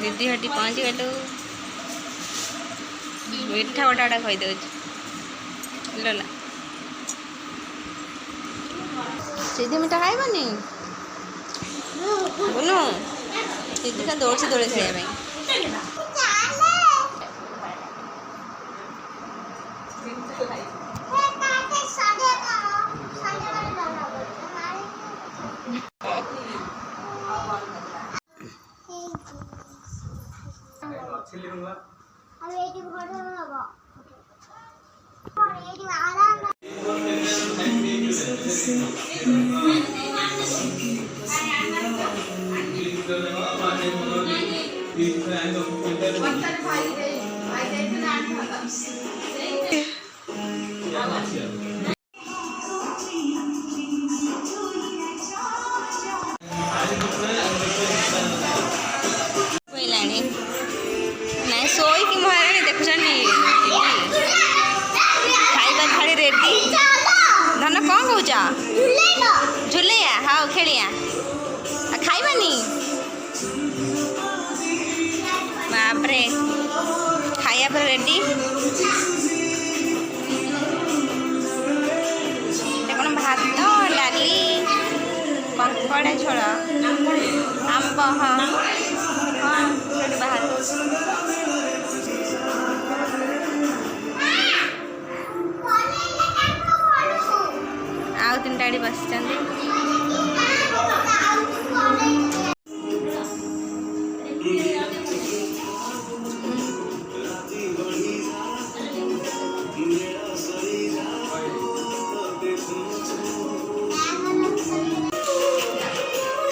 दीदी हटी पहुँची गलु मिठा गोटा गोटा खई दे लला सीधी मिठा खाइबनी बोलू सीधी का दौड़ से दौड़े खेल सोई कि महाराणी देखुन खाइबा थाली रेडी धन कौन कौच झुलैया हाँ खेलिया खाइबानी बापरे खाया पर रेडी कौन भात डाली कंकड़ा झोल आंब हाँ हाँ बाहर आउ तीन टाड़ी बस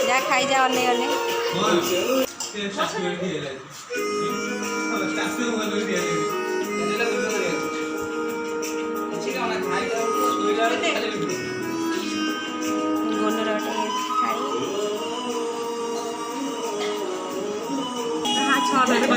जा खाई जा अने अने हाँ 6 बजे